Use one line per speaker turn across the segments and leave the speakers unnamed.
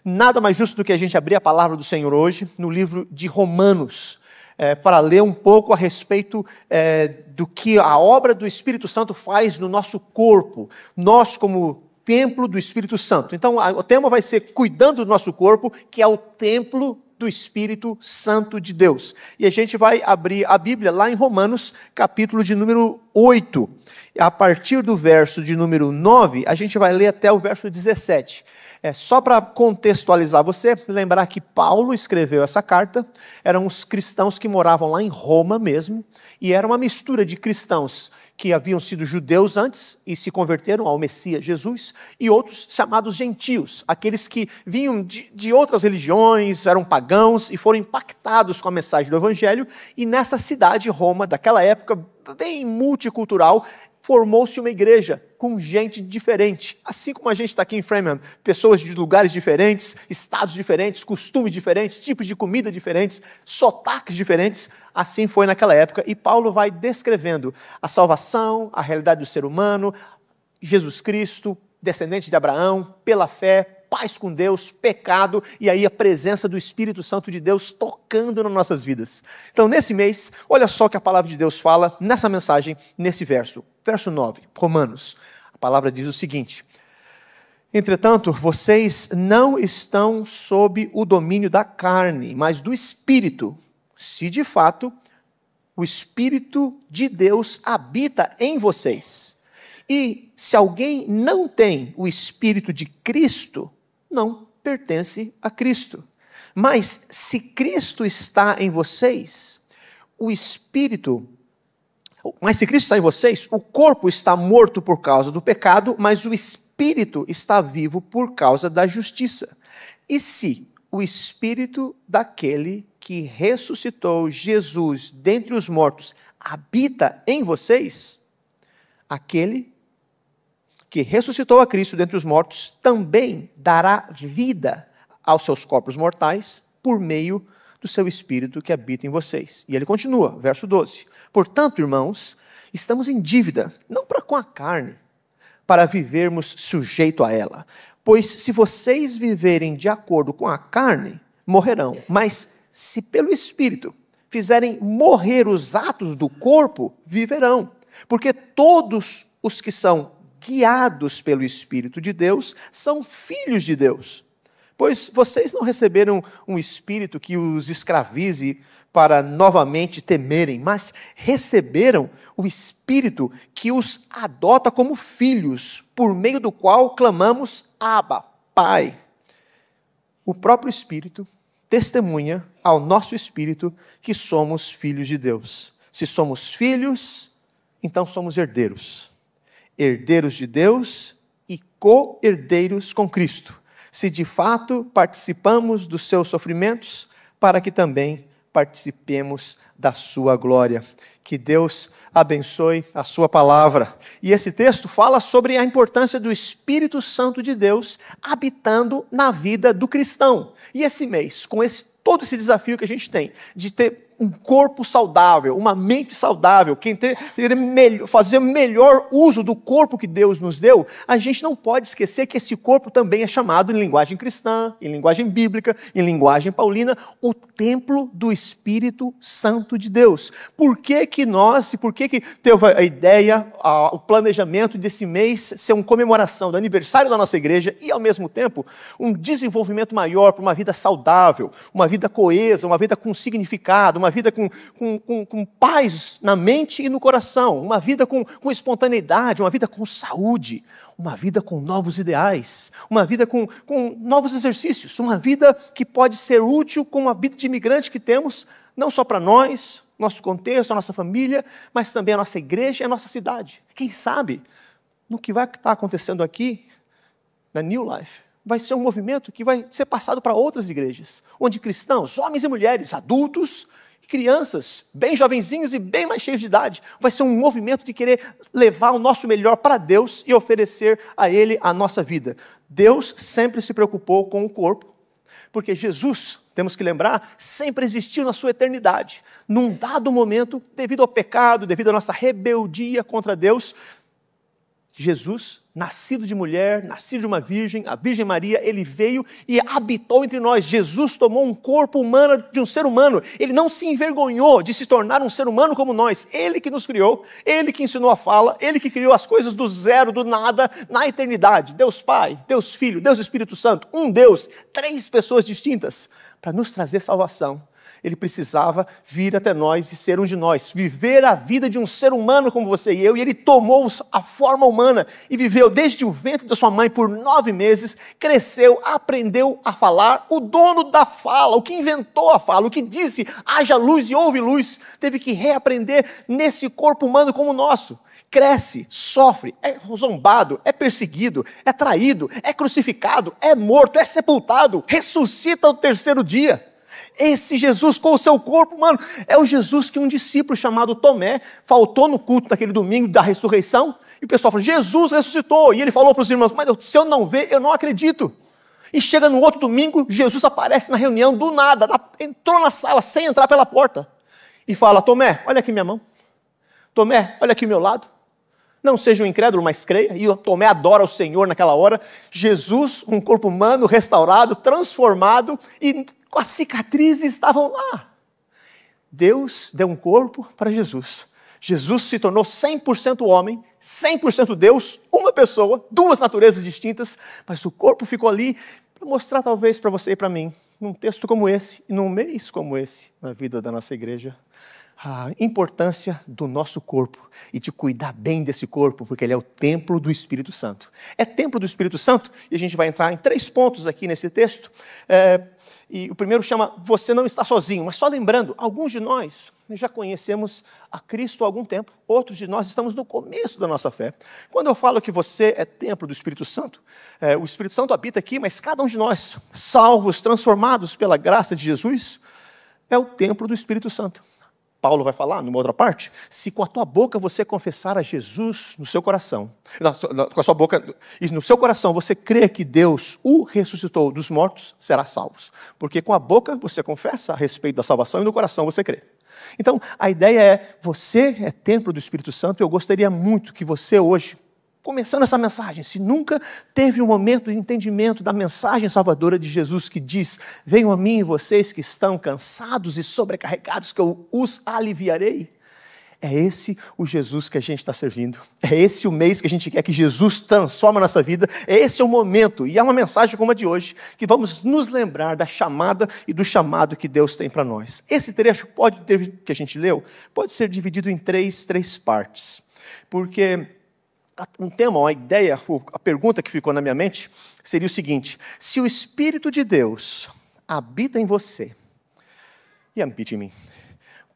nada mais justo do que a gente abrir a palavra do Senhor hoje no livro de Romanos, para ler um pouco a respeito do que a obra do Espírito Santo faz no nosso corpo, nós como templo do Espírito Santo. Então, o tema vai ser cuidando do nosso corpo, que é o templo do Espírito Santo de Deus. E a gente vai abrir a Bíblia lá em Romanos, capítulo de número 8. A partir do verso de número 9, a gente vai ler até o verso 17. Só para contextualizar você, lembrar que Paulo escreveu essa carta, eram os cristãos que moravam lá em Roma mesmo, e era uma mistura de cristãos que haviam sido judeus antes e se converteram ao Messias Jesus, e outros chamados gentios, aqueles que vinham de outras religiões, eram pagãos e foram impactados com a mensagem do Evangelho, e nessa cidade, Roma, daquela época, bem multicultural, formou-se uma igreja com gente diferente. Assim como a gente está aqui em Framingham, pessoas de lugares diferentes, estados diferentes, costumes diferentes, tipos de comida diferentes, sotaques diferentes, assim foi naquela época. E Paulo vai descrevendo a salvação, a realidade do ser humano, Jesus Cristo, descendente de Abraão, pela fé, paz com Deus, pecado, e aí a presença do Espírito Santo de Deus tocando nas nossas vidas. Então, nesse mês, olha só o que a palavra de Deus fala nessa mensagem, nesse verso. Verso 9, Romanos. A palavra diz o seguinte: entretanto, vocês não estão sob o domínio da carne, mas do Espírito, se de fato o Espírito de Deus habita em vocês. E se alguém não tem o Espírito de Cristo, não pertence a Cristo. Mas se Cristo está em vocês, se Cristo está em vocês, o corpo está morto por causa do pecado, mas o Espírito está vivo por causa da justiça. E se o Espírito daquele que ressuscitou Jesus dentre os mortos habita em vocês, aquele que ressuscitou a Cristo dentre os mortos também dará vida aos seus corpos mortais por meio do seu Espírito que habita em vocês. E ele continua, verso 12. Portanto, irmãos, estamos em dívida, não para com a carne, para vivermos sujeito a ela. Pois se vocês viverem de acordo com a carne, morrerão. Mas se pelo Espírito fizerem morrer os atos do corpo, viverão. Porque todos os que são guiados pelo Espírito de Deus são filhos de Deus. Pois vocês não receberam um espírito que os escravize para novamente temerem, mas receberam o Espírito que os adota como filhos, por meio do qual clamamos, Abba, Pai. O próprio Espírito testemunha ao nosso espírito que somos filhos de Deus. Se somos filhos, então somos herdeiros. Herdeiros de Deus e co-herdeiros com Cristo. Se de fato participamos dos seus sofrimentos, para que também participemos da sua glória. Que Deus abençoe a sua palavra. E esse texto fala sobre a importância do Espírito Santo de Deus habitando na vida do cristão. E esse mês, com todo esse desafio que a gente tem, de ter um corpo saudável, uma mente saudável, fazer melhor uso do corpo que Deus nos deu, a gente não pode esquecer que esse corpo também é chamado, em linguagem cristã, em linguagem bíblica, em linguagem paulina, o templo do Espírito Santo de Deus. Por que teve a ideia, o planejamento desse mês ser uma comemoração do aniversário da nossa igreja e, ao mesmo tempo, um desenvolvimento maior para uma vida saudável, uma vida coesa, uma vida com significado, uma vida com paz na mente e no coração, uma vida com espontaneidade, uma vida com saúde, uma vida com novos ideais, uma vida com novos exercícios, uma vida que pode ser útil com a vida de imigrante que temos, não só para nós, nosso contexto, a nossa família, mas também a nossa igreja e a nossa cidade. Quem sabe, no que vai estar acontecendo aqui, na New Life, vai ser um movimento que vai ser passado para outras igrejas, onde cristãos, homens e mulheres, adultos, crianças, bem jovenzinhos e bem mais cheios de idade, vai ser um movimento de querer levar o nosso melhor para Deus e oferecer a Ele a nossa vida. Deus sempre se preocupou com o corpo, porque Jesus, temos que lembrar, sempre existiu na sua eternidade. Num dado momento, devido ao pecado, devido à nossa rebeldia contra Deus, Jesus nascido de mulher, nascido de uma virgem, a Virgem Maria, ele veio e habitou entre nós. Jesus tomou um corpo humano de um ser humano. Ele não se envergonhou de se tornar um ser humano como nós. Ele que nos criou, ele que ensinou a fala, ele que criou as coisas do zero, do nada, na eternidade. Deus Pai, Deus Filho, Deus Espírito Santo, um Deus, 3 pessoas distintas, para nos trazer salvação. Ele precisava vir até nós e ser um de nós, viver a vida de um ser humano como você e eu, e ele tomou a forma humana e viveu desde o ventre da sua mãe por 9 meses, cresceu, aprendeu a falar, o dono da fala, o que inventou a fala, o que disse, haja luz e houve luz, teve que reaprender nesse corpo humano como o nosso. Cresce, sofre, é zombado, é perseguido, é traído, é crucificado, é morto, é sepultado, ressuscita ao 3º dia. Esse Jesus com o seu corpo humano é o Jesus que um discípulo chamado Tomé faltou no culto daquele domingo da ressurreição, e o pessoal falou, Jesus ressuscitou, e ele falou para os irmãos, mas se eu não ver, eu não acredito. E chega no outro domingo, Jesus aparece na reunião do nada, entrou na sala sem entrar pela porta, e fala, Tomé, olha aqui minha mão, Tomé, olha aqui o meu lado, não seja um incrédulo, mas creia. E o Tomé adora o Senhor naquela hora. Jesus, um corpo humano restaurado, transformado, e as cicatrizes estavam lá. Deus deu um corpo para Jesus. Jesus se tornou 100% homem, 100% Deus, uma pessoa, 2 naturezas distintas, mas o corpo ficou ali para mostrar talvez para você e para mim, num texto como esse, e num mês como esse, na vida da nossa igreja, a importância do nosso corpo e de cuidar bem desse corpo, porque ele é o templo do Espírito Santo. É templo do Espírito Santo, e a gente vai entrar em 3 pontos aqui nesse texto. E o primeiro chama, você não está sozinho, mas só lembrando, alguns de nós já conhecemos a Cristo há algum tempo, outros de nós estamos no começo da nossa fé. Quando eu falo que você é templo do Espírito Santo, o Espírito Santo habita aqui, mas cada um de nós, salvos, transformados pela graça de Jesus, é o templo do Espírito Santo. Paulo vai falar, numa outra parte, se com a tua boca você confessar a Jesus no seu coração, com a sua boca e no seu coração você crer que Deus o ressuscitou dos mortos, será salvo. Porque com a boca você confessa a respeito da salvação e no coração você crê. Então, a ideia é, você é templo do Espírito Santo, e eu gostaria muito que você hoje, começando essa mensagem, se nunca teve um momento de entendimento da mensagem salvadora de Jesus que diz, venham a mim vocês que estão cansados e sobrecarregados, que eu os aliviarei. É esse o Jesus que a gente está servindo. É esse o mês que a gente quer que Jesus transforme a nossa vida. É esse o momento, e é uma mensagem como a de hoje, que vamos nos lembrar da chamada e do chamado que Deus tem para nós. Esse trecho que a gente leu, pode ser dividido em três partes, porque um tema, uma ideia, a pergunta que ficou na minha mente seria o seguinte, se o Espírito de Deus habita em você e habita em mim,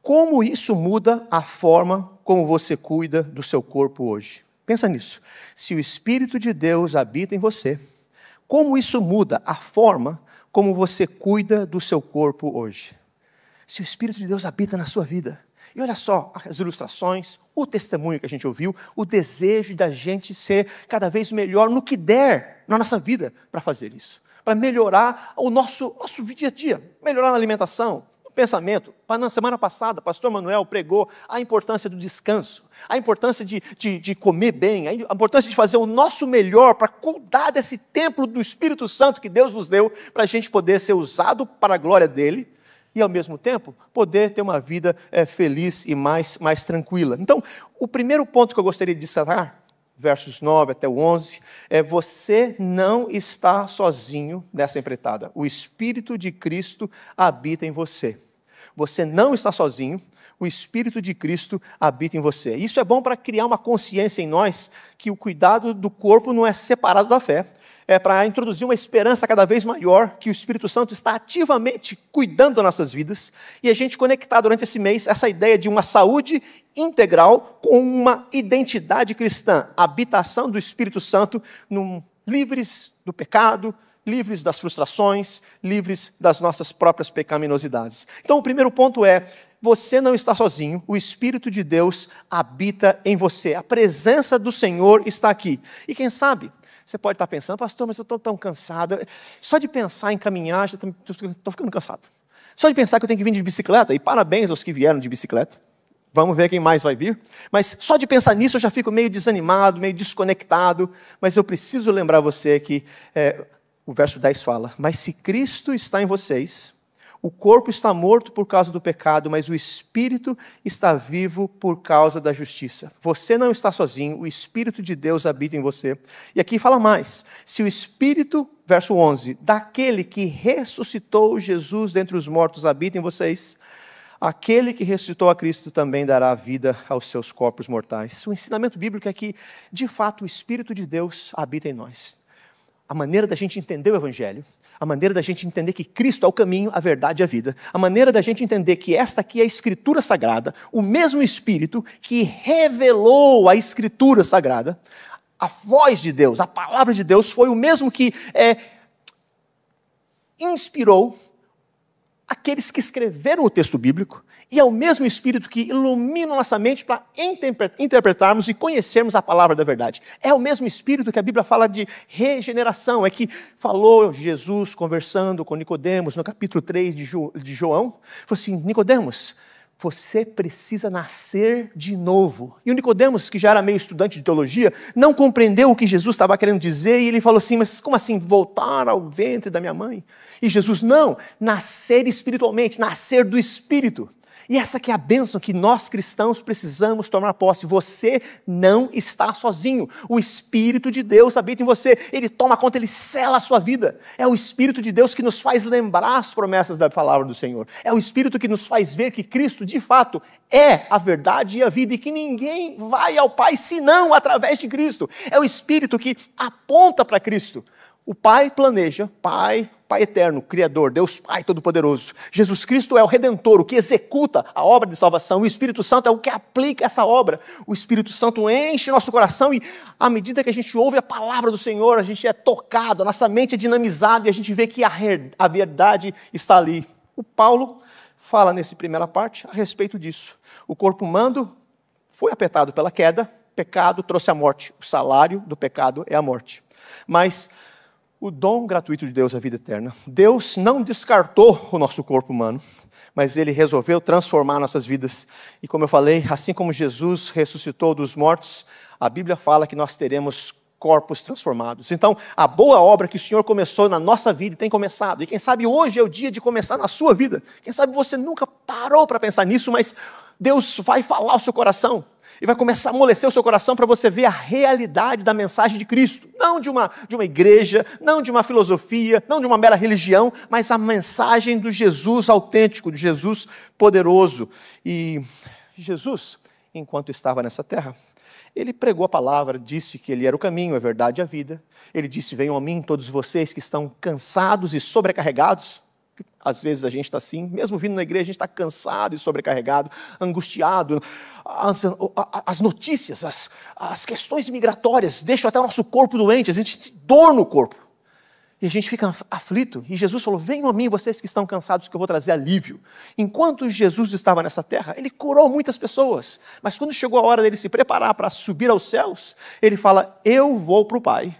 como isso muda a forma como você cuida do seu corpo hoje? Pensa nisso. Se o Espírito de Deus habita em você, como isso muda a forma como você cuida do seu corpo hoje? Se o Espírito de Deus habita na sua vida, e olha só as ilustrações, o testemunho que a gente ouviu, o desejo da gente ser cada vez melhor no que der na nossa vida para fazer isso, para melhorar o nosso dia a dia, melhorar na alimentação, no pensamento. Na semana passada, o pastor Manuel pregou a importância do descanso, a importância de comer bem, a importância de fazer o nosso melhor para cuidar desse templo do Espírito Santo que Deus nos deu, para a gente poder ser usado para a glória dele, e, ao mesmo tempo, poder ter uma vida feliz e mais tranquila. Então, o primeiro ponto que eu gostaria de destacar, versos 9 até o 11, é você não está sozinho nessa empreitada. O Espírito de Cristo habita em você. Você não está sozinho, o Espírito de Cristo habita em você. Isso é bom para criar uma consciência em nós que o cuidado do corpo não é separado da fé. É para introduzir uma esperança cada vez maior que o Espírito Santo está ativamente cuidando das nossas vidas, e a gente conectar durante esse mês essa ideia de uma saúde integral com uma identidade cristã, a habitação do Espírito Santo, livres do pecado, livres das frustrações, livres das nossas próprias pecaminosidades. Então o primeiro ponto é, você não está sozinho, o Espírito de Deus habita em você, a presença do Senhor está aqui. E quem sabe, você pode estar pensando, pastor, mas eu estou tão cansado. Só de pensar em caminhar, estou ficando cansado. Só de pensar que eu tenho que vir de bicicleta, e parabéns aos que vieram de bicicleta. Vamos ver quem mais vai vir. Mas só de pensar nisso eu já fico meio desanimado, meio desconectado. Mas eu preciso lembrar você que o verso 10 fala: mas se Cristo está em vocês, o corpo está morto por causa do pecado, mas o espírito está vivo por causa da justiça. Você não está sozinho, o Espírito de Deus habita em você. E aqui fala mais: se o Espírito, verso 11, daquele que ressuscitou Jesus dentre os mortos habita em vocês, aquele que ressuscitou a Cristo também dará vida aos seus corpos mortais. O ensinamento bíblico é que, de fato, o Espírito de Deus habita em nós. A maneira da gente entender o Evangelho, a maneira da gente entender que Cristo é o caminho, a verdade e a vida, a maneira da gente entender que esta aqui é a Escritura Sagrada, o mesmo Espírito que revelou a Escritura Sagrada, a voz de Deus, a palavra de Deus, foi o mesmo que inspirou aqueles que escreveram o texto bíblico, e é o mesmo Espírito que ilumina nossa mente para interpretarmos e conhecermos a palavra da verdade. É o mesmo Espírito que a Bíblia fala de regeneração, é que falou Jesus conversando com Nicodemos no capítulo 3 de João, falou assim: Nicodemos, você precisa nascer de novo. E o Nicodemos, que já era meio estudante de teologia, não compreendeu o que Jesus estava querendo dizer, e ele falou assim: mas como assim, voltar ao ventre da minha mãe? E Jesus: não, nascer espiritualmente, nascer do Espírito. E essa que é a bênção que nós cristãos precisamos tomar posse. Você não está sozinho. O Espírito de Deus habita em você. Ele toma conta, ele sela a sua vida. É o Espírito de Deus que nos faz lembrar as promessas da palavra do Senhor. É o Espírito que nos faz ver que Cristo, de fato, é a verdade e a vida, e que ninguém vai ao Pai senão através de Cristo. É o Espírito que aponta para Cristo. O Pai planeja, Pai eterno, Criador, Deus Pai Todo-Poderoso. Jesus Cristo é o Redentor, o que executa a obra de salvação. O Espírito Santo é o que aplica essa obra. O Espírito Santo enche nosso coração e, à medida que a gente ouve a palavra do Senhor, a gente é tocado, a nossa mente é dinamizada e a gente vê que a verdade está ali. O Paulo fala nessa primeira parte a respeito disso. O corpo humano foi afetado pela queda, pecado trouxe a morte. O salário do pecado é a morte. Mas o dom gratuito de Deus é a vida eterna. Deus não descartou o nosso corpo humano, mas Ele resolveu transformar nossas vidas. E como eu falei, assim como Jesus ressuscitou dos mortos, a Bíblia fala que nós teremos corpos transformados. Então, a boa obra que o Senhor começou na nossa vida tem começado. E quem sabe hoje é o dia de começar na sua vida. Quem sabe você nunca parou para pensar nisso, mas Deus vai falar ao seu coração. E vai começar a amolecer o seu coração para você ver a realidade da mensagem de Cristo. Não de uma igreja, não de uma filosofia, não de uma mera religião, mas a mensagem do Jesus autêntico, de Jesus poderoso. E Jesus, enquanto estava nessa terra, Ele pregou a palavra, disse que Ele era o caminho, a verdade e a vida. Ele disse: venham a mim todos vocês que estão cansados e sobrecarregados. Às vezes a gente está assim, mesmo vindo na igreja, a gente está cansado e sobrecarregado, angustiado. As notícias, as questões migratórias deixam até o nosso corpo doente, a gente tem dor no corpo. E a gente fica aflito. E Jesus falou: venham a mim vocês que estão cansados, que eu vou trazer alívio. Enquanto Jesus estava nessa terra, Ele curou muitas pessoas. Mas quando chegou a hora dele se preparar para subir aos céus, Ele fala: eu vou para o Pai,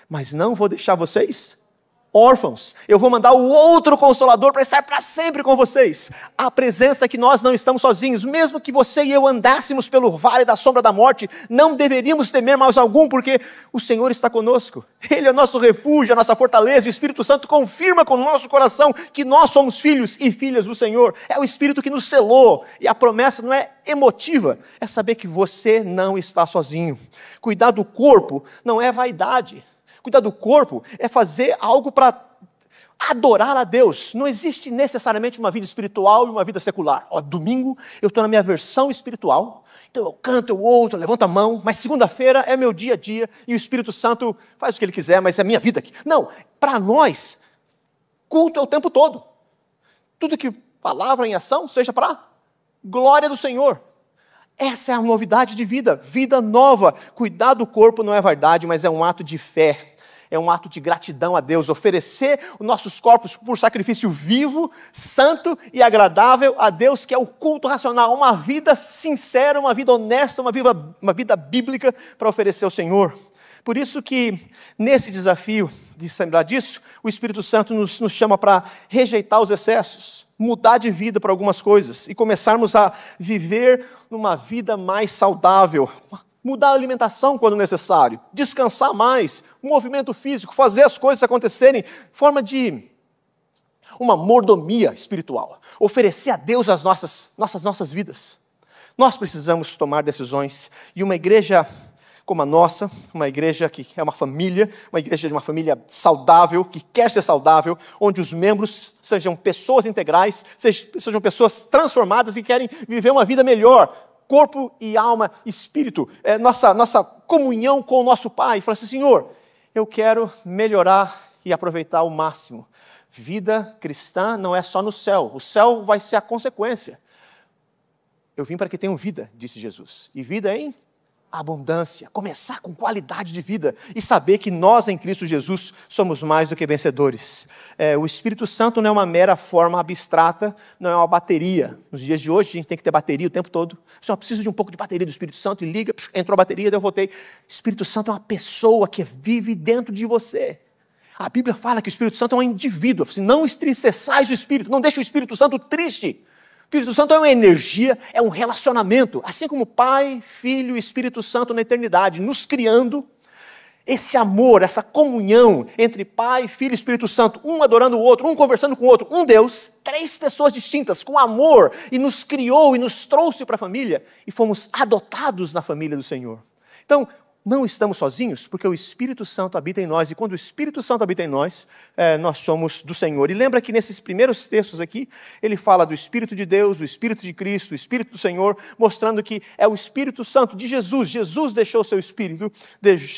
mas não vou deixar vocês órfãos. Eu vou mandar o outro Consolador para estar para sempre com vocês. A presença é que nós não estamos sozinhos. Mesmo que você e eu andássemos pelo vale da sombra da morte, não deveríamos temer mais algum, porque o Senhor está conosco. Ele é o nosso refúgio, a nossa fortaleza. O Espírito Santo confirma com o nosso coração que nós somos filhos e filhas do Senhor. É o Espírito que nos selou. E a promessa não é emotiva, é saber que você não está sozinho. Cuidar do corpo não é vaidade. Cuidar do corpo é fazer algo para adorar a Deus. Não existe necessariamente uma vida espiritual e uma vida secular. Domingo eu estou na minha versão espiritual, então eu canto, eu ouço, eu levanto a mão, mas segunda-feira é meu dia a dia e o Espírito Santo faz o que Ele quiser, mas é a minha vida aqui. Não, para nós, culto é o tempo todo. Tudo que palavra em ação seja para glória do Senhor. Essa é a novidade de vida, vida nova. Cuidar do corpo não é vaidade, mas é um ato de fé. É um ato de gratidão a Deus, oferecer os nossos corpos por sacrifício vivo, santo e agradável a Deus, que é o culto racional, uma vida sincera, uma vida honesta, uma vida bíblica para oferecer ao Senhor. Por isso que, nesse desafio de se lembrar disso, o Espírito Santo nos chama para rejeitar os excessos. mudar de vida para algumas coisas e começarmos a viver numa vida mais saudável, mudar a alimentação quando necessário, descansar mais, movimento físico, fazer as coisas acontecerem, forma de uma mordomia espiritual, oferecer a Deus as nossas vidas. Nós precisamos tomar decisões e uma igreja como a nossa, uma igreja que é uma igreja de uma família saudável, que quer ser saudável, onde os membros sejam pessoas integrais, sejam pessoas transformadas e querem viver uma vida melhor, corpo e alma, espírito, nossa comunhão com o nosso Pai. Fala assim, Senhor, eu quero melhorar e aproveitar ao máximo. Vida cristã não é só no céu, o céu vai ser a consequência. Eu vim para que tenham vida, disse Jesus, e vida em abundância, começar com qualidade de vida e saber que nós em Cristo Jesus somos mais do que vencedores. O Espírito Santo não é uma mera forma abstrata, não é uma bateria. Nos dias de hoje a gente tem que ter bateria o tempo todo. Eu preciso de um pouco de bateria do Espírito Santo e liga, entrou a bateria, daí eu voltei. Espírito Santo é uma pessoa que vive dentro de você. A Bíblia fala que o Espírito Santo é um indivíduo. Assim, não entristeçais o Espírito, não deixe o Espírito Santo triste. O Espírito Santo é uma energia, é um relacionamento, assim como Pai, Filho e Espírito Santo na eternidade, nos criando, esse amor, essa comunhão entre Pai, Filho e Espírito Santo, um adorando o outro, um conversando com o outro, um Deus, três pessoas distintas, com amor, e nos criou e nos trouxe para a família, e fomos adotados na família do Senhor. Então, não estamos sozinhos, porque o Espírito Santo habita em nós, e quando o Espírito Santo habita em nós, nós somos do Senhor. E lembra que nesses primeiros textos aqui, ele fala do Espírito de Deus, do Espírito de Cristo, do Espírito do Senhor, mostrando que é o Espírito Santo de Jesus. Jesus deixou o seu Espírito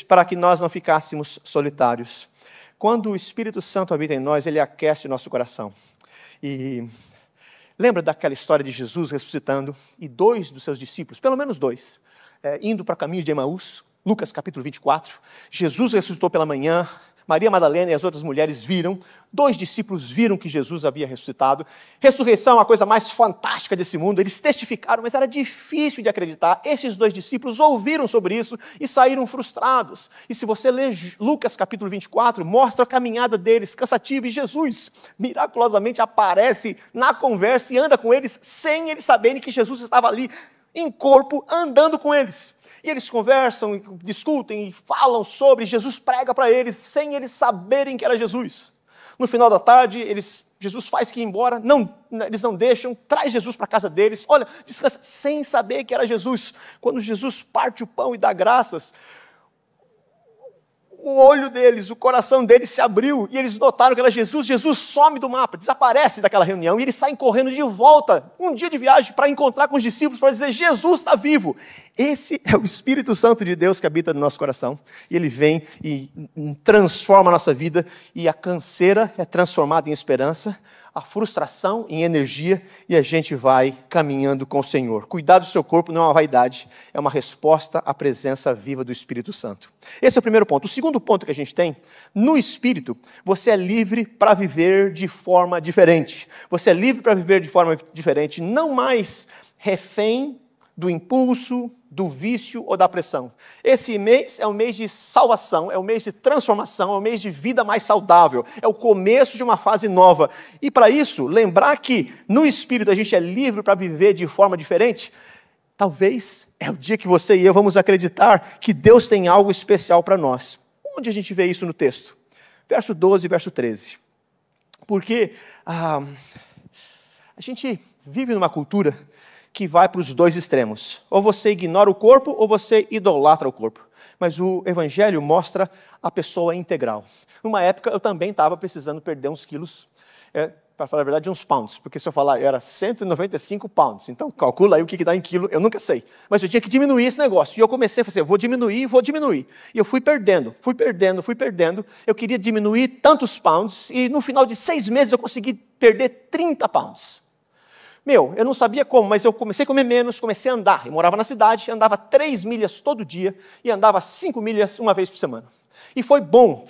para que nós não ficássemos solitários. Quando o Espírito Santo habita em nós, ele aquece o nosso coração. E lembra daquela história de Jesus ressuscitando, e 2 dos seus discípulos, pelo menos 2, indo para caminhos de Emaús, Lucas capítulo 24, Jesus ressuscitou pela manhã, Maria Madalena e as outras mulheres viram, 2 discípulos viram que Jesus havia ressuscitado. Ressurreição é uma coisa mais fantástica desse mundo, eles testificaram, mas era difícil de acreditar. Esses 2 discípulos ouviram sobre isso e saíram frustrados. E se você ler Lucas capítulo 24, mostra a caminhada deles, cansativa, e Jesus miraculosamente aparece na conversa e anda com eles, sem eles saberem que Jesus estava ali, em corpo, andando com eles. E eles conversam, discutem e falam sobre, Jesus prega para eles, sem eles saberem que era Jesus. No final da tarde, Jesus faz que ir embora, eles não deixam, traz Jesus para a casa deles, olha, descansa, sem saber que era Jesus. Quando Jesus parte o pão e dá graças, o olho deles, o coração deles se abriu, e eles notaram que era Jesus. Jesus some do mapa, desaparece daquela reunião, e eles saem correndo de volta, um dia de viagem, para encontrar com os discípulos, para dizer, Jesus está vivo. Esse é o Espírito Santo de Deus que habita no nosso coração, e ele vem e transforma a nossa vida, e a canseira é transformada em esperança, a frustração em energia, e a gente vai caminhando com o Senhor. Cuidar do seu corpo não é uma vaidade, é uma resposta à presença viva do Espírito Santo. Esse é o primeiro ponto. O segundo ponto que a gente tem, no Espírito, você é livre para viver de forma diferente. Você é livre para viver de forma diferente, não mais refém do impulso, do vício ou da pressão. Esse mês é um mês de salvação, é um mês de transformação, é um mês de vida mais saudável, é o começo de uma fase nova. E para isso, lembrar que no Espírito a gente é livre para viver de forma diferente, talvez é o dia que você e eu vamos acreditar que Deus tem algo especial para nós. Onde a gente vê isso no texto? Verso 12 e verso 13. Porque a gente vive numa cultura que vai para os 2 extremos. Ou você ignora o corpo, ou você idolatra o corpo. Mas o Evangelho mostra a pessoa integral. Numa época, eu também estava precisando perder uns quilos, para falar a verdade, uns pounds. Porque se eu falar, era 195 pounds. Então, calcula aí o que dá em quilo, eu nunca sei. Mas eu tinha que diminuir esse negócio. E eu comecei a fazer, vou diminuir. E eu fui perdendo. Eu queria diminuir tantos pounds, e no final de 6 meses eu consegui perder 30 pounds. Eu não sabia como, mas eu comecei a comer menos, comecei a andar. Eu morava na cidade, andava 3 milhas todo dia e andava 5 milhas uma vez por semana. E foi bom.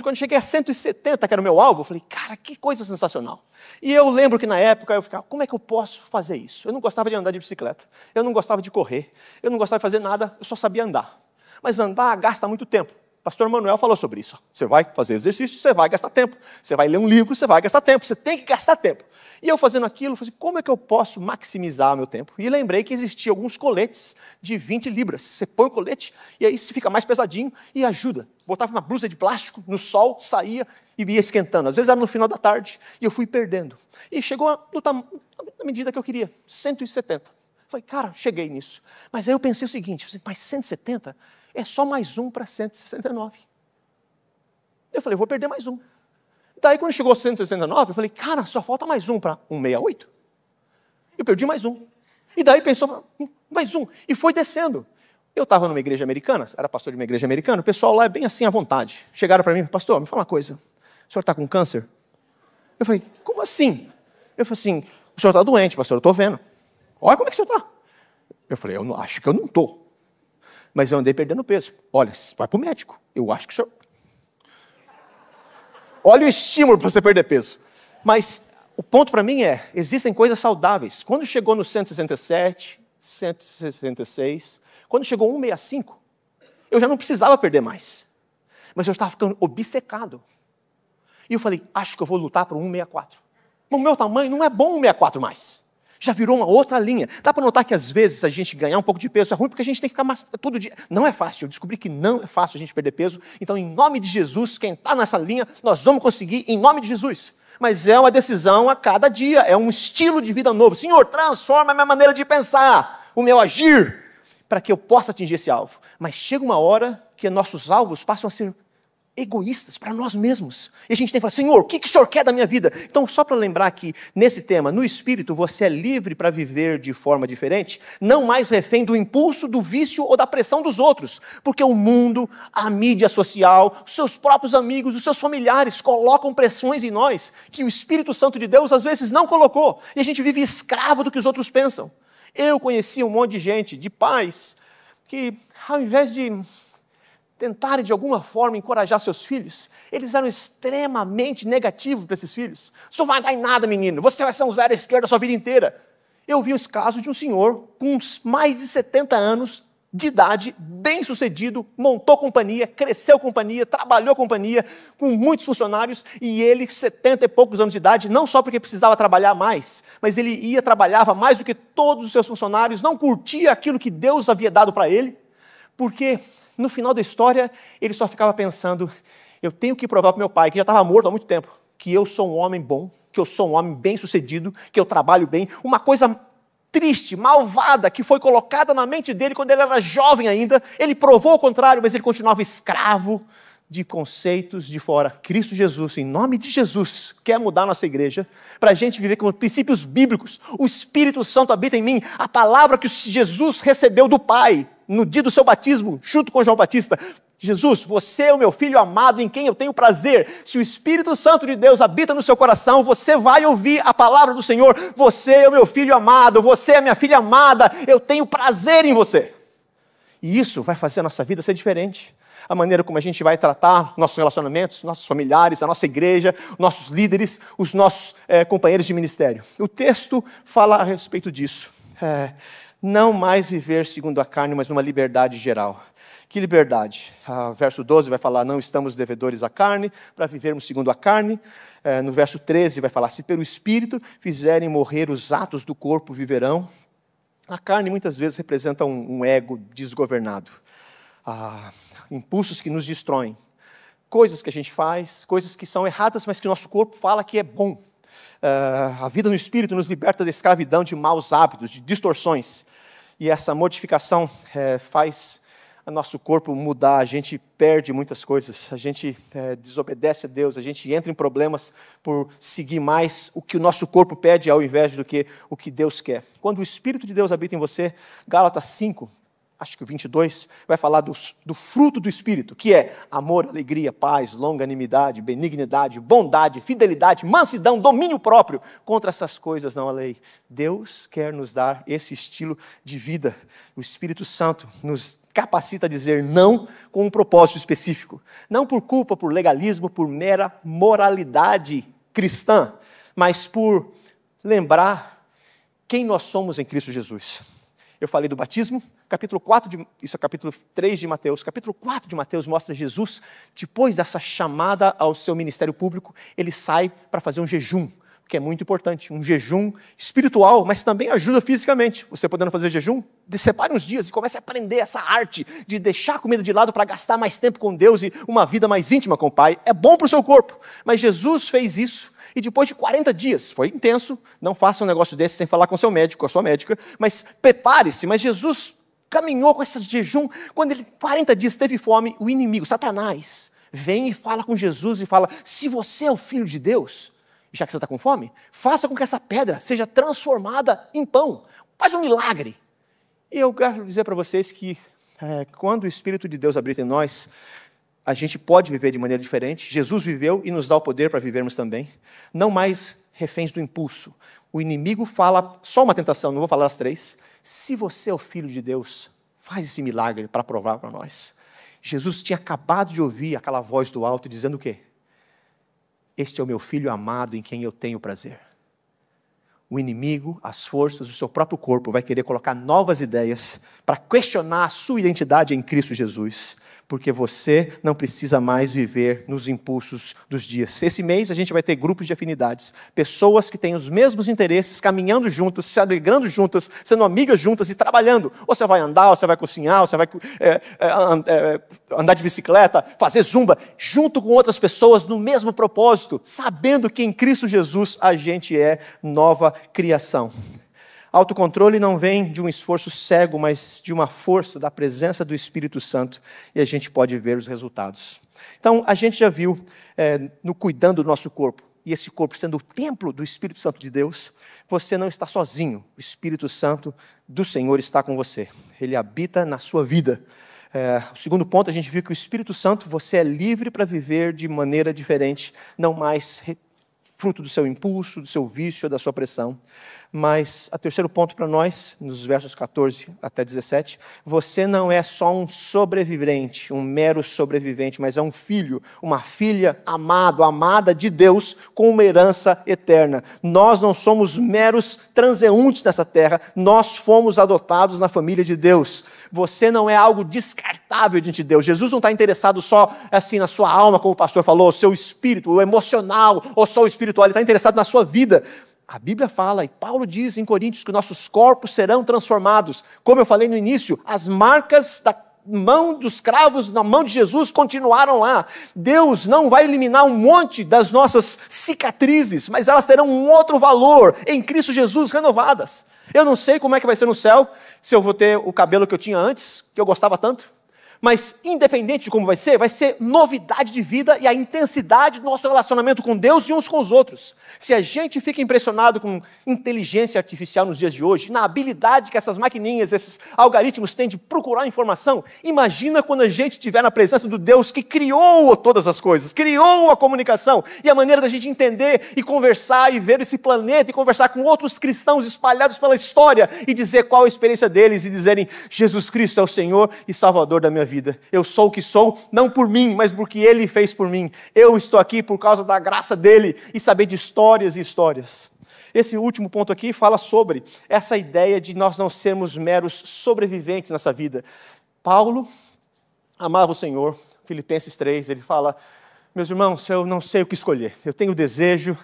Quando cheguei a 170, que era o meu alvo, eu falei, cara, que coisa sensacional. E eu lembro que na época eu ficava, como é que eu posso fazer isso? Eu não gostava de andar de bicicleta, eu não gostava de correr, eu não gostava de fazer nada, eu só sabia andar. Mas andar gasta muito tempo Pastor Manuel falou sobre isso. Você vai fazer exercício, você vai gastar tempo. Você vai ler um livro, você vai gastar tempo. Você tem que gastar tempo. E eu fazendo aquilo, falei, como é que eu posso maximizar meu tempo? E lembrei que existiam alguns coletes de 20 libras. Você põe o colete e aí você fica mais pesadinho e ajuda. Botava uma blusa de plástico no sol, saía e ia esquentando. Às vezes era no final da tarde e eu fui perdendo. E chegou na medida que eu queria, 170. Falei, cara, cheguei nisso. Mas aí eu pensei o seguinte, mas 170 é só mais um para 169. Eu falei, vou perder mais um. Daí quando chegou a 169, eu falei, cara, só falta mais um para 168. Eu perdi mais um. E daí pensou, mais um. E foi descendo. Eu estava numa igreja americana, era pastor de uma igreja americana, o pessoal lá é bem assim à vontade. Chegaram para mim, pastor, me fala uma coisa, o senhor está com câncer? Eu falei, como assim? Eu falei assim, o senhor está doente, pastor, eu estou vendo. Olha como é que você está. Eu falei, eu acho que eu não estou. Mas eu andei perdendo peso. Olha, vai para o médico. Eu acho que o senhor... Olha o estímulo para você perder peso. Mas o ponto para mim é, existem coisas saudáveis. Quando chegou no 167, 166, quando chegou 165, eu já não precisava perder mais. Mas eu estava ficando obcecado. E eu falei, acho que eu vou lutar para 164. O meu tamanho não é bom 164 mais. Já virou uma outra linha. Dá para notar que às vezes a gente ganhar um pouco de peso é ruim porque a gente tem que ficar mais, todo dia. Não é fácil, eu descobri que não é fácil a gente perder peso. Então, em nome de Jesus, quem está nessa linha, nós vamos conseguir em nome de Jesus. Mas é uma decisão a cada dia, é um estilo de vida novo. Senhor, transforma a minha maneira de pensar, o meu agir, para que eu possa atingir esse alvo. Mas chega uma hora que nossos alvos passam a ser egoístas para nós mesmos. E a gente tem que falar, Senhor, o que o Senhor quer da minha vida? Então, só para lembrar que, nesse tema, no Espírito, você é livre para viver de forma diferente, não mais refém do impulso, do vício ou da pressão dos outros, porque o mundo, a mídia social, os seus próprios amigos, os seus familiares colocam pressões em nós que o Espírito Santo de Deus, às vezes, não colocou. E a gente vive escravo do que os outros pensam. Eu conheci um monte de gente, de pais, que, ao invés de tentarem de alguma forma encorajar seus filhos, eles eram extremamente negativos para esses filhos. Isso não vai dar em nada, menino, você vai ser um zero à esquerda a sua vida inteira. Eu vi esse caso de um senhor com mais de 70 anos de idade, bem sucedido, montou companhia, cresceu companhia, trabalhou companhia, com muitos funcionários, e ele, 70 e poucos anos de idade, não só porque precisava trabalhar mais, mas ele trabalhava mais do que todos os seus funcionários, não curtia aquilo que Deus havia dado para ele, porque no final da história, ele só ficava pensando, eu tenho que provar para meu pai, que já estava morto há muito tempo, que eu sou um homem bom, que eu sou um homem bem-sucedido, que eu trabalho bem. Uma coisa triste, malvada, que foi colocada na mente dele quando ele era jovem ainda. Ele provou o contrário, mas ele continuava escravo de conceitos de fora. Cristo Jesus, em nome de Jesus, quer mudar nossa igreja, para a gente viver com princípios bíblicos. O Espírito Santo habita em mim, a palavra que Jesus recebeu do Pai, no dia do seu batismo, junto com João Batista. Jesus, você é o meu filho amado, em quem eu tenho prazer. Se o Espírito Santo de Deus habita no seu coração, você vai ouvir a palavra do Senhor. Você é o meu filho amado, você é a minha filha amada, eu tenho prazer em você. E isso vai fazer a nossa vida ser diferente. A maneira como a gente vai tratar nossos relacionamentos, nossos familiares, a nossa igreja, nossos líderes, os nossos companheiros de ministério. O texto fala a respeito disso. Não mais viver segundo a carne, mas numa liberdade geral. Que liberdade? Verso 12 vai falar, não estamos devedores à carne, para vivermos segundo a carne. No verso 13 vai falar, se pelo Espírito fizerem morrer os atos do corpo, viverão. A carne muitas vezes representa um ego desgovernado. Impulsos que nos destroem. Coisas que a gente faz, coisas que são erradas, mas que o nosso corpo fala que é bom. A vida no Espírito nos liberta da escravidão de maus hábitos, de distorções. E essa modificação faz o nosso corpo mudar, a gente perde muitas coisas, a gente desobedece a Deus, a gente entra em problemas por seguir mais o que o nosso corpo pede ao invés do que o que Deus quer. Quando o Espírito de Deus habita em você, Gálatas 5, acho que o 22, vai falar do fruto do Espírito, que é amor, alegria, paz, longanimidade, benignidade, bondade, fidelidade, mansidão, domínio próprio. Contra essas coisas não há lei. Deus quer nos dar esse estilo de vida. O Espírito Santo nos capacita a dizer não com um propósito específico. Não por culpa, por legalismo, por mera moralidade cristã, mas por lembrar quem nós somos em Cristo Jesus. Eu falei do batismo, capítulo 4, isso é capítulo 3 de Mateus. Capítulo 4 de Mateus mostra Jesus, depois dessa chamada ao seu ministério público, ele sai para fazer um jejum, que é muito importante, um jejum espiritual, mas também ajuda fisicamente. Você podendo fazer jejum, separe uns dias e comece a aprender essa arte de deixar a comida de lado para gastar mais tempo com Deus e uma vida mais íntima com o Pai. É bom para o seu corpo, mas Jesus fez isso e depois de 40 dias, foi intenso, não faça um negócio desse sem falar com seu médico, com a sua médica, mas prepare-se. Mas Jesus caminhou com esse jejum, quando ele 40 dias teve fome, o inimigo, Satanás, vem e fala com Jesus e fala, se você é o Filho de Deus, já que você está com fome, faça com que essa pedra seja transformada em pão. Faz um milagre. E eu quero dizer para vocês que quando o Espírito de Deus habita em nós, a gente pode viver de maneira diferente. Jesus viveu e nos dá o poder para vivermos também. Não mais reféns do impulso. O inimigo fala, só uma tentação, não vou falar as 3. Se você é o Filho de Deus, faz esse milagre para provar para nós. Jesus tinha acabado de ouvir aquela voz do alto dizendo o quê? Este é o meu Filho amado em quem eu tenho prazer. O inimigo, as forças, o seu próprio corpo vai querer colocar novas ideias para questionar a sua identidade em Cristo Jesus, porque você não precisa mais viver nos impulsos dos dias. Esse mês a gente vai ter grupos de afinidades, pessoas que têm os mesmos interesses, caminhando juntas, se alegrando juntas, sendo amigas juntas e trabalhando. Ou você vai andar, ou você vai cozinhar, ou você vai andar de bicicleta, fazer zumba, junto com outras pessoas no mesmo propósito, sabendo que em Cristo Jesus a gente é nova criação. Autocontrole não vem de um esforço cego, mas de uma força da presença do Espírito Santo, e a gente pode ver os resultados. Então, a gente já viu no cuidando do nosso corpo, e esse corpo sendo o templo do Espírito Santo de Deus, você não está sozinho, o Espírito Santo do Senhor está com você, ele habita na sua vida. O segundo ponto, a gente viu que o Espírito Santo, você é livre para viver de maneira diferente, não mais fruto do seu impulso, do seu vício, da sua pressão. Mas o terceiro ponto para nós, nos versos 14 até 17, você não é só um sobrevivente, um mero sobrevivente, mas é um filho, uma filha amado, amada de Deus, com uma herança eterna. Nós não somos meros transeuntes nessa terra, nós fomos adotados na família de Deus. Você não é algo descartável diante de Deus. Jesus não está interessado só assim na sua alma, como o pastor falou, o seu espírito, o emocional, ou só o espiritual, ele está interessado na sua vida. A Bíblia fala, e Paulo diz em Coríntios, que nossos corpos serão transformados. Como eu falei no início, as marcas da mão dos cravos na mão de Jesus continuaram lá. Deus não vai eliminar um monte das nossas cicatrizes, mas elas terão um outro valor em Cristo Jesus renovadas. Eu não sei como é que vai ser no céu, se eu vou ter o cabelo que eu tinha antes, que eu gostava tanto. Mas independente de como vai ser novidade de vida e a intensidade do nosso relacionamento com Deus e uns com os outros. Se a gente fica impressionado com inteligência artificial nos dias de hoje, na habilidade que essas maquininhas, esses algoritmos têm de procurar informação, imagina quando a gente estiver na presença do Deus que criou todas as coisas, criou a comunicação e a maneira da gente entender e conversar e ver esse planeta e conversar com outros cristãos espalhados pela história e dizer qual a experiência deles e dizerem, Jesus Cristo é o Senhor e Salvador da minha vida. Eu sou o que sou, não por mim, mas porque Ele fez por mim. Eu estou aqui por causa da graça dEle e saber de histórias e histórias. Esse último ponto aqui fala sobre essa ideia de nós não sermos meros sobreviventes nessa vida. Paulo amava o Senhor, Filipenses 3, ele fala, meus irmãos, eu não sei o que escolher. Eu tenho o desejo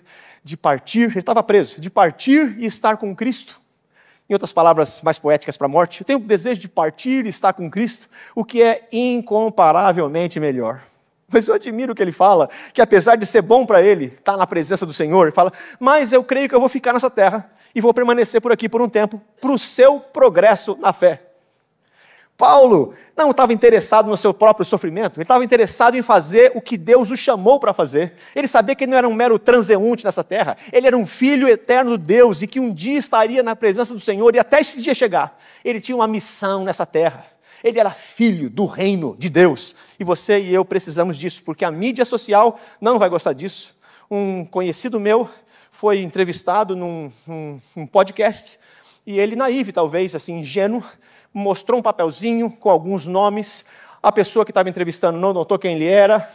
de partir, ele estava preso, de partir e estar com Cristo. Em outras palavras mais poéticas para a morte, eu tenho o desejo de partir e estar com Cristo, o que é incomparavelmente melhor. Mas eu admiro o que ele fala, que apesar de ser bom para ele estar na presença do Senhor, ele fala, mas eu creio que eu vou ficar nessa terra e vou permanecer por aqui por um tempo, para o seu progresso na fé. Paulo não estava interessado no seu próprio sofrimento, ele estava interessado em fazer o que Deus o chamou para fazer. Ele sabia que ele não era um mero transeunte nessa terra, ele era um filho eterno de Deus e que um dia estaria na presença do Senhor e até esse dia chegar. Ele tinha uma missão nessa terra, ele era filho do reino de Deus. E você e eu precisamos disso, porque a mídia social não vai gostar disso. Um conhecido meu foi entrevistado num podcast e ele, naive talvez, assim, ingênuo, mostrou um papelzinho com alguns nomes, a pessoa que estava entrevistando não notou quem ele era,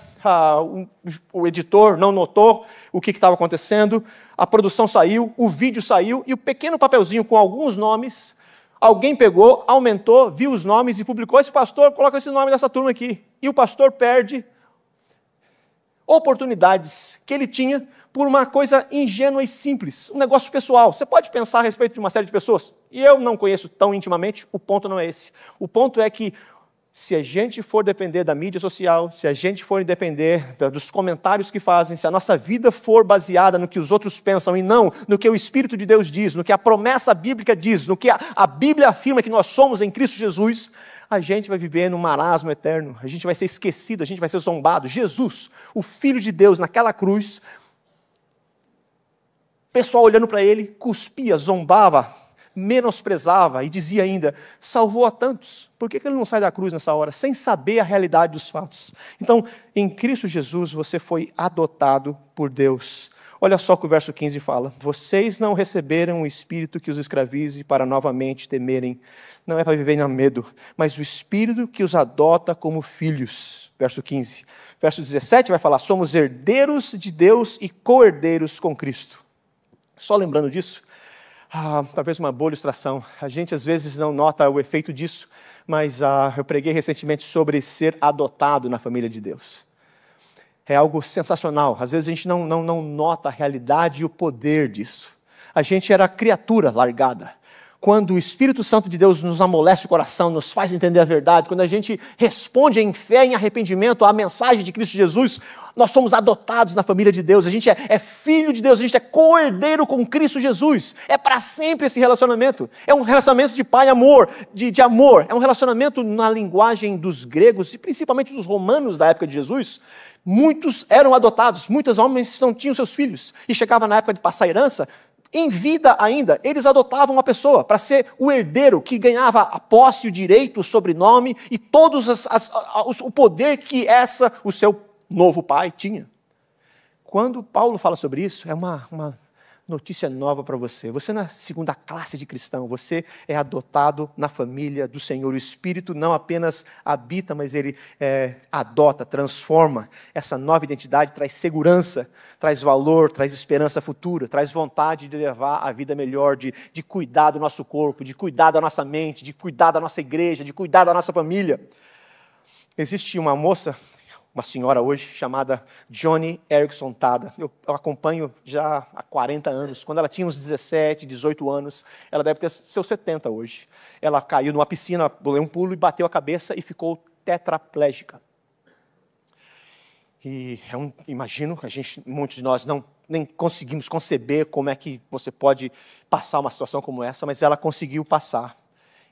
o editor não notou o que estava acontecendo, a produção saiu, o vídeo saiu, e o pequeno papelzinho com alguns nomes, Alguém pegou, aumentou, viu os nomes e publicou. Esse pastor coloca esse nome nessa turma aqui. E o pastor perde oportunidades que ele tinha por uma coisa ingênua e simples, um negócio pessoal. Você pode pensar a respeito de uma série de pessoas, e eu não conheço tão intimamente, o ponto não é esse. O ponto é que, se a gente for depender da mídia social, se a gente for depender dos comentários que fazem, se a nossa vida for baseada no que os outros pensam e não no que o Espírito de Deus diz, no que a promessa bíblica diz, no que a Bíblia afirma que nós somos em Cristo Jesus, a gente vai viver num marasmo eterno, a gente vai ser esquecido, a gente vai ser zombado. Jesus, o Filho de Deus, naquela cruz, o pessoal olhando para ele, cuspia, zombava, menosprezava e dizia ainda, salvou a tantos. Por que ele não sai da cruz nessa hora, sem saber a realidade dos fatos? Então, em Cristo Jesus, você foi adotado por Deus. Olha só o que o verso 15 fala. Vocês não receberam o Espírito que os escravize para novamente temerem. Não é para viverem a medo, mas o Espírito que os adota como filhos. Verso 15. Verso 17 vai falar, somos herdeiros de Deus e co-herdeiros com Cristo. Só lembrando disso, talvez uma boa ilustração. A gente às vezes não nota o efeito disso, mas eu preguei recentemente sobre ser adotado na família de Deus. É algo sensacional. Às vezes a gente não nota a realidade e o poder disso. A gente era criatura largada. Quando o Espírito Santo de Deus nos amolece o coração, nos faz entender a verdade, quando a gente responde em fé, em arrependimento à mensagem de Cristo Jesus, nós somos adotados na família de Deus, a gente é filho de Deus, a gente é co-herdeiro com Cristo Jesus. É para sempre esse relacionamento. É um relacionamento de pai e amor, de amor. É um relacionamento na linguagem dos gregos e principalmente dos romanos da época de Jesus. Muitos eram adotados, muitos homens não tinham seus filhos. E chegava na época de passar a herança, em vida ainda, eles adotavam uma pessoa para ser o herdeiro que ganhava a posse, o direito, o sobrenome e todos o poder que o seu novo pai tinha. Quando Paulo fala sobre isso, é uma notícia nova para você. Você não é segunda classe de cristão, você é adotado na família do Senhor. O Espírito não apenas habita, mas ele adota, transforma. Essa nova identidade traz segurança, traz valor, traz esperança futura, traz vontade de levar a vida melhor, de cuidar do nosso corpo, de cuidar da nossa mente, de cuidar da nossa igreja, de cuidar da nossa família. Existe uma moça, uma senhora hoje, chamada Joni Eareckson Tada. Eu acompanho já há 40 anos. Quando ela tinha uns 17, 18 anos, ela deve ter seus 70 hoje. Ela caiu numa piscina, deu um pulo e bateu a cabeça e ficou tetraplégica. E imagino que muitos de nós nem conseguimos conceber como é que você pode passar uma situação como essa, mas ela conseguiu passar.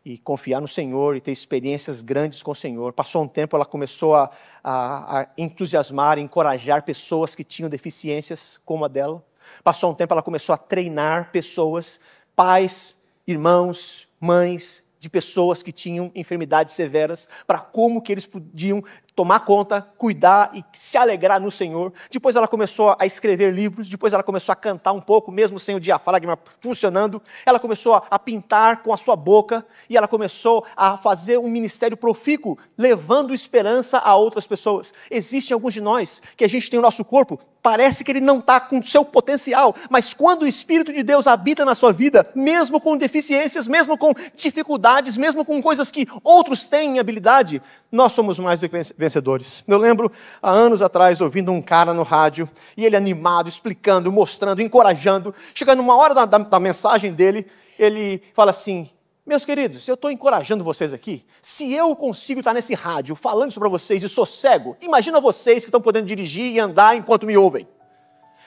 E confiar no Senhor e ter experiências grandes com o Senhor. Passou um tempo, ela começou a entusiasmar, encorajar pessoas que tinham deficiências como a dela. Passou um tempo, ela começou a treinar pessoas, pais, irmãos, mães, de pessoas que tinham enfermidades severas, para como que eles podiam tomar conta, cuidar e se alegrar no Senhor. Depois ela começou a escrever livros, depois ela começou a cantar um pouco, mesmo sem o diafragma funcionando. Ela começou a pintar com a sua boca e ela começou a fazer um ministério profícuo, levando esperança a outras pessoas. Existem alguns de nós que a gente tem o nosso corpo, parece que ele não está com o seu potencial, mas quando o Espírito de Deus habita na sua vida, mesmo com deficiências, mesmo com dificuldades, mesmo com coisas que outros têm habilidade, nós somos mais do que vencedores. Eu lembro, há anos atrás, ouvindo um cara no rádio, e ele animado, explicando, mostrando, encorajando, chegando uma hora da mensagem dele, ele fala assim: meus queridos, eu estou encorajando vocês aqui. Se eu consigo estar nesse rádio falando isso para vocês e sou cego, imagina vocês que estão podendo dirigir e andar enquanto me ouvem.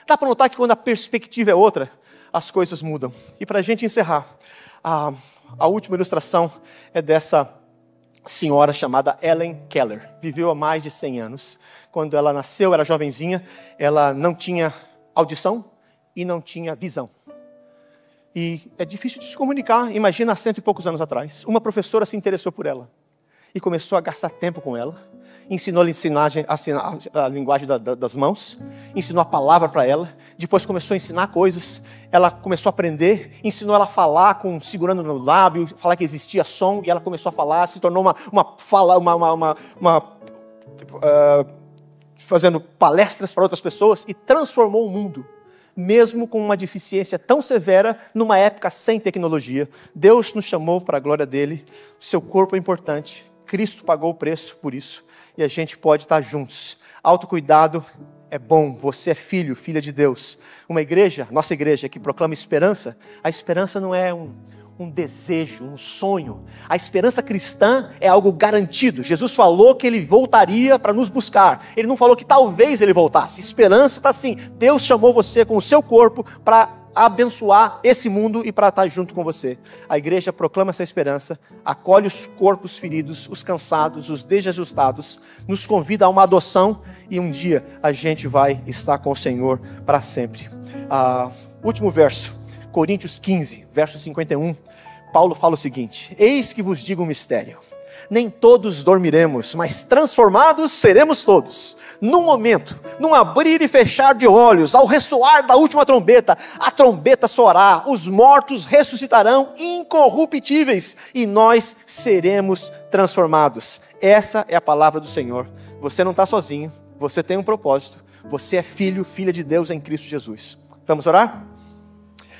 Dá para notar que quando a perspectiva é outra, as coisas mudam. E para a gente encerrar, a última ilustração é dessa senhora chamada Helen Keller. Viveu há mais de 100 anos. Quando ela nasceu, era jovenzinha, ela não tinha audição e não tinha visão. E é difícil de se comunicar. Imagina há 100 e poucos anos atrás. Uma professora se interessou por ela e começou a gastar tempo com ela. Ensinou a linguagem das mãos, ensinou a palavra para ela. Depois começou a ensinar coisas. Ela começou a aprender, ensinou ela a falar segurando no lábio, falar que existia som. E ela começou a falar, se tornou fazendo palestras para outras pessoas e transformou o mundo. mesmo com uma deficiência tão severa, numa época sem tecnologia. Deus nos chamou para a glória dele, seu corpo é importante, Cristo pagou o preço por isso, e a gente pode estar juntos. Autocuidado é bom, você é filho, filha de Deus. Uma igreja, nossa igreja que proclama esperança, a esperança não é um desejo, um sonho. A esperança cristã é algo garantido. Jesus falou que ele voltaria para nos buscar. Ele não falou que talvez ele voltasse. Esperança está assim. Deus chamou você com o seu corpo para abençoar esse mundo e para estar junto com você. A igreja proclama essa esperança, acolhe os corpos feridos, os cansados, os desajustados, nos convida a uma adoção e um dia a gente vai estar com o Senhor para sempre. Último verso, Coríntios 15, verso 51. Paulo fala o seguinte: eis que vos digo um mistério, nem todos dormiremos, mas transformados seremos todos, num momento, num abrir e fechar de olhos, ao ressoar da última trombeta, a trombeta soará, os mortos ressuscitarão incorruptíveis, e nós seremos transformados. Essa é a palavra do Senhor. Você não está sozinho, você tem um propósito, você é filho, filha de Deus em Cristo Jesus. Vamos orar?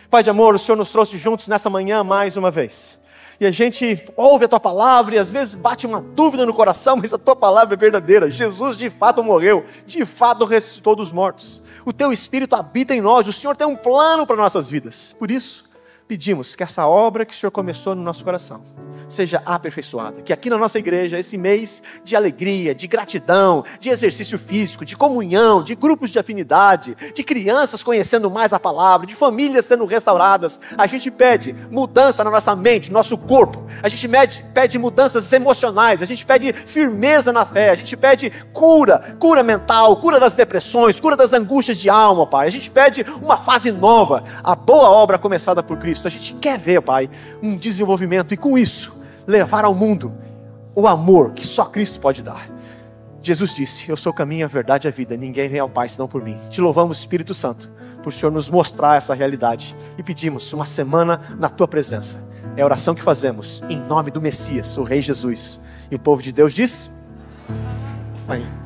Pai de amor, o Senhor nos trouxe juntos nessa manhã mais uma vez. E a gente ouve a Tua palavra e às vezes bate uma dúvida no coração, mas a Tua palavra é verdadeira. Jesus de fato morreu, de fato ressuscitou dos mortos. O Teu Espírito habita em nós, o Senhor tem um plano para nossas vidas. Por isso, pedimos que essa obra que o Senhor começou no nosso coração seja aperfeiçoada. Que aqui na nossa igreja, esse mês de alegria, de gratidão, de exercício físico, de comunhão, de grupos de afinidade, de crianças conhecendo mais a palavra, de famílias sendo restauradas, a gente pede mudança na nossa mente, no nosso corpo. A gente pede mudanças emocionais, a gente pede firmeza na fé, a gente pede cura mental, cura das depressões, cura das angústias de alma, Pai. A gente pede uma fase nova, a boa obra começada por Cristo. A gente quer ver, Pai, um desenvolvimento e com isso levar ao mundo o amor que só Cristo pode dar. Jesus disse: eu sou o caminho, a verdade e a vida, ninguém vem ao Pai senão por mim. Te louvamos, Espírito Santo, por o Senhor nos mostrar essa realidade e pedimos uma semana na Tua presença. É a oração que fazemos em nome do Messias, o Rei Jesus. E o povo de Deus diz: amém.